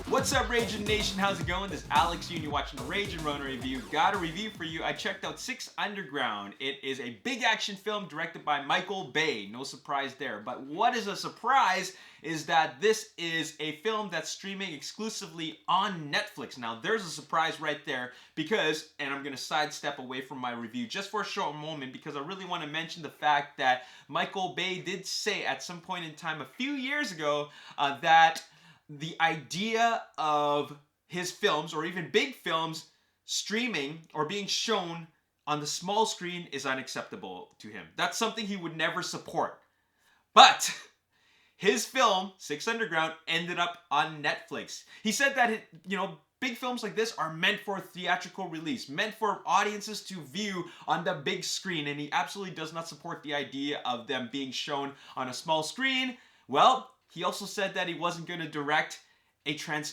What's up, Ragin Nation? How's it going? This is Alex, and you're watching the Ragin Ronin review. Got a review for you. I checked out 6 Underground. It is a big action film directed by Michael Bay. No surprise there. But what is a surprise is that this is a film that's streaming exclusively on Netflix. Now, there's a surprise right there because, and I'm going to sidestep away from my review just for a short moment because I really want to mention the fact that Michael Bay did say at some point in time a few years ago that the idea of his films, or even big films, streaming or being shown on the small screen is unacceptable to him. That's something he would never support. But his film, 6 Underground, ended up on Netflix. He said that, big films like this are meant for theatrical release, meant for audiences to view on the big screen, and he absolutely does not support the idea of them being shown on a small screen. Well, he also said that he wasn't going to direct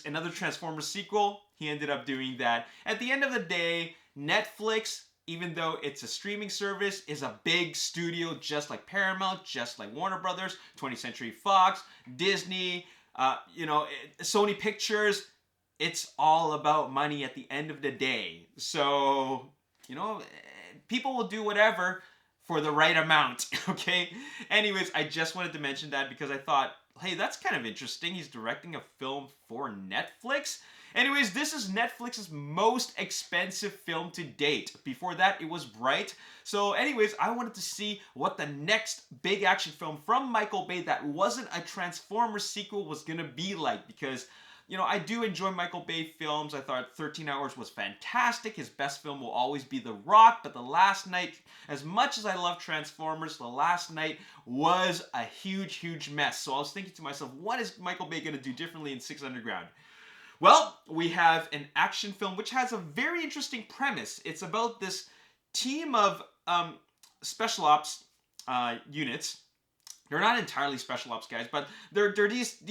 another Transformers sequel. He ended up doing that. At the end of the day, Netflix, even though it's a streaming service, is a big studio just like Paramount, just like Warner Brothers, 20th Century Fox, Disney, Sony Pictures. It's all about money at the end of the day. So, people will do whatever for the right amount, okay? Anyways, I just wanted to mention that because I thought, hey, that's kind of interesting. He's directing a film for Netflix. Anyways, this is Netflix's most expensive film to date. Before that, it was Bright. So anyways, I wanted to see what the next big action film from Michael Bay that wasn't a Transformers sequel was gonna be like, because I do enjoy Michael Bay films. I thought 13 Hours was fantastic. His best film will always be The Rock. But The Last Night, as much as I love Transformers, The Last Night was a huge, huge mess. So I was thinking to myself, what is Michael Bay going to do differently in 6 Underground? Well, we have an action film which has a very interesting premise. It's about this team of special ops units. They're not entirely special ops guys, but they're these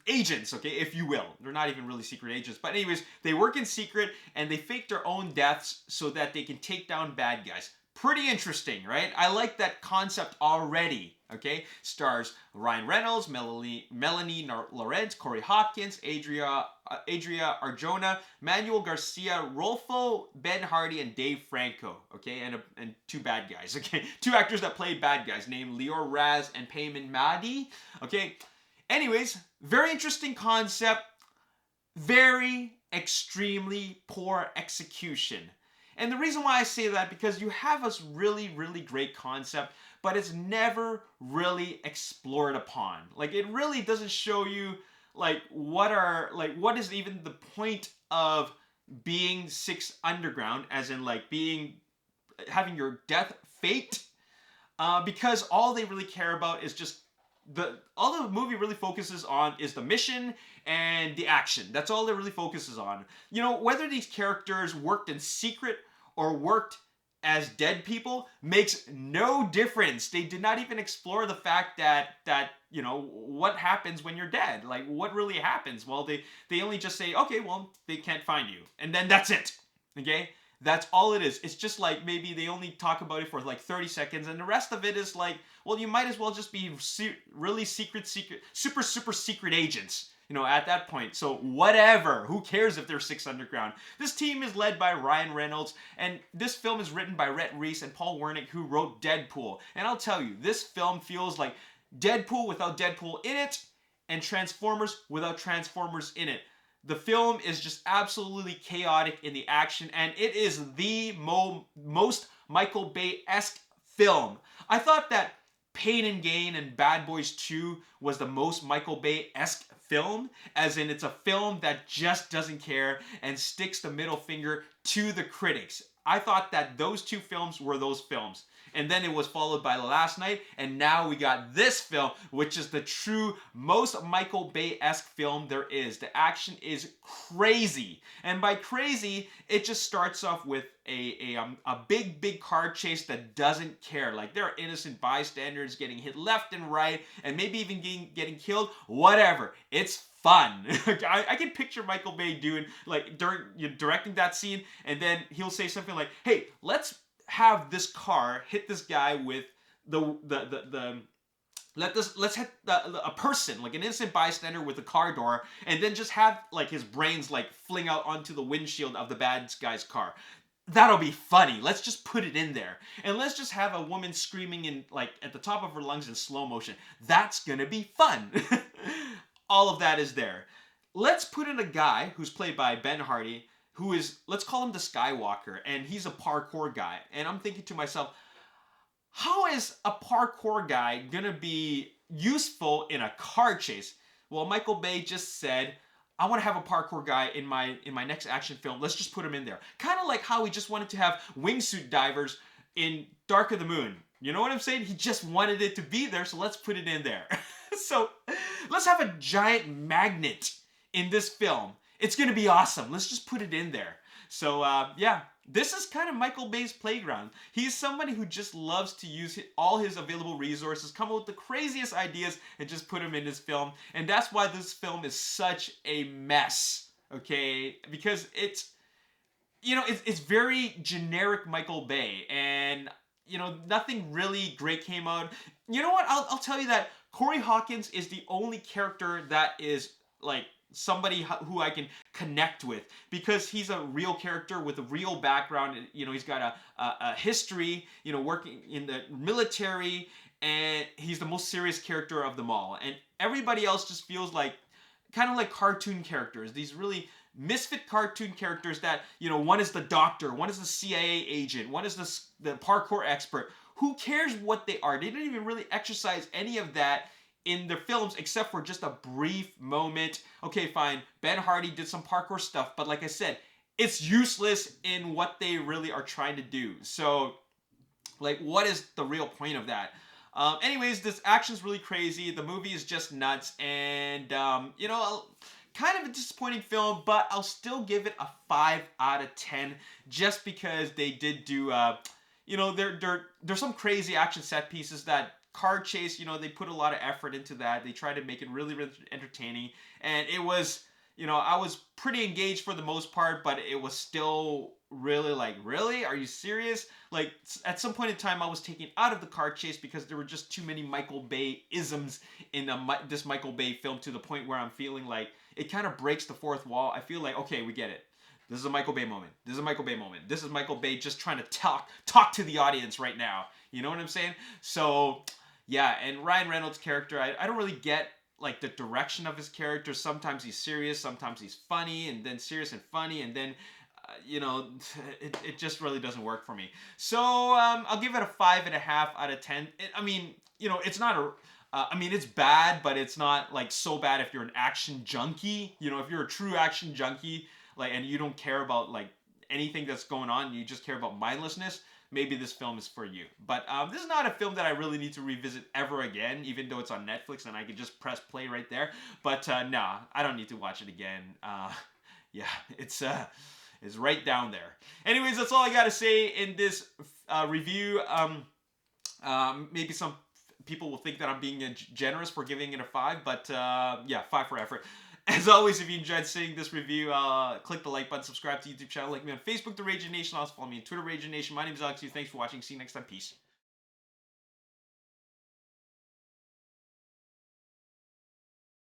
agents, okay, if you will. They're not even really secret agents. But anyways, they work in secret and they fake their own deaths so that they can take down bad guys. Pretty interesting, right? I like that concept already, okay? Stars Ryan Reynolds, Melanie Laurent, Corey Hopkins, Adria Arjona, Manuel Garcia, Rolfo, Ben Hardy, and Dave Franco, okay? And 2 bad guys, okay? 2 actors that play bad guys named Lior Raz and Payman Mahdi, okay? Anyways, very interesting concept, very extremely poor execution. And the reason why I say that, because you have a really, really great concept, but it's never really explored upon. Like, it really doesn't show you, what is even the point of being 6 Underground, as in, having your death faked, because all they really care about is just all the movie really focuses on is the mission and the action. That's all it really focuses on. Whether these characters worked in secret or worked as dead people makes no difference. They did not even explore the fact that what happens when you're dead. Like, what really happens? Well, they only just say, okay, well, they can't find you. And then that's it. Okay? That's all it is. It's just like maybe they only talk about it for 30 seconds and the rest of it is like, well, you might as well just be really super secret agents, at that point. So whatever, who cares if they're 6 Underground? This team is led by Ryan Reynolds, and this film is written by Rhett Reese and Paul Wernick, who wrote Deadpool. And I'll tell you, this film feels like Deadpool without Deadpool in it, and Transformers without Transformers in it. The film is just absolutely chaotic in the action, and it is the most Michael Bay-esque film. I thought that Pain and Gain and Bad Boys 2 was the most Michael Bay-esque film, as in it's a film that just doesn't care and sticks the middle finger to the critics. I thought that those 2 films were those films. And then it was followed by The Last Night, and now we got this film, which is the true most Michael Bay-esque film there is. The action is crazy, and by crazy, it just starts off with a big car chase that doesn't care. Like, there are innocent bystanders getting hit left and right, and maybe even getting killed. Whatever, it's fun. I can picture Michael Bay doing directing that scene, and then he'll say something like, "Hey, let's have this car hit this guy with the let's hit a person, like an innocent bystander with a car door, and then just have like his brains like fling out onto the windshield of the bad guy's car. That'll be funny. Let's just put it in there. And let's just have a woman screaming in like at the top of her lungs in slow motion. That's gonna be fun. All of that is there. Let's put in a guy who's played by Ben Hardy, who is, let's call him the Skywalker, and he's a parkour guy. And I'm thinking to myself, how is a parkour guy gonna be useful in a car chase? Well, Michael Bay just said, I want to have a parkour guy in my next action film. Let's just put him in there. Kind of like how he just wanted to have wingsuit divers in Dark of the Moon. You know what I'm saying? He just wanted it to be there, so let's put it in there. So let's have a giant magnet in this film. It's gonna be awesome. Let's just put it in there. So yeah, this is kind of Michael Bay's playground. He's somebody who just loves to use all his available resources, come up with the craziest ideas, and just put them in his film. And that's why this film is such a mess, okay? Because it's, you know, it's very generic Michael Bay, and, you know, nothing really great came out. You know what? I'll tell you that Corey Hawkins is the only character that is, like, somebody who I can connect with, because he's a real character with a real background. You know, he's got a history, you know, working in the military, and he's the most serious character of them all. And everybody else just feels like kind of like cartoon characters, these really misfit cartoon characters that, you know, one is the doctor, one is the CIA agent, one is the parkour expert. Who cares what they are? They didn't even really exercise any of that in their films, except for just a brief moment. Okay, fine, Ben Hardy did some parkour stuff, but like I said, it's useless in what they really are trying to do. So, like, what is the real point of that? Anyways, this action's really crazy. The movie is just nuts, and you know, kind of a disappointing film, but I'll still give it a 5 out of 10, just because they did do, you know, there's some crazy action set pieces. That car chase, you know, they put a lot of effort into that. They tried to make it really, really entertaining, and it was, you know, I was pretty engaged for the most part, but it was still really like, really? Are you serious? Like, at some point in time, I was taken out of the car chase because there were just too many Michael Bay isms in this Michael Bay film, to the point where I'm feeling like it kind of breaks the fourth wall. I feel like, okay, we get it. This is a Michael Bay moment. This is a Michael Bay moment. This is Michael Bay just trying to talk to the audience right now. You know what I'm saying? So, yeah, and Ryan Reynolds' character, I don't really get like the direction of his character. Sometimes he's serious, sometimes he's funny, and then serious and funny, and then you know, it just really doesn't work for me. So I'll give it a 5.5 out of 10. I mean, you know, it's not a I mean, it's bad, but it's not like so bad if you're an action junkie. You know, if you're a true action junkie, like, and you don't care about like anything that's going on, you just care about mindlessness, maybe this film is for you. But this is not a film that I really need to revisit ever again, even though it's on Netflix and I could just press play right there. But nah, I don't need to watch it again. Yeah, it's right down there. Anyways, that's all I gotta say in this review. Maybe some people will think that I'm being generous for giving it a 5, but yeah, 5 for effort. As always, if you enjoyed seeing this review, click the like button, subscribe to the YouTube channel, like me on Facebook, The Ragin Nation. Also follow me on Twitter, Ragin Nation. My name is Alex. Thanks for watching. See you next time. Peace.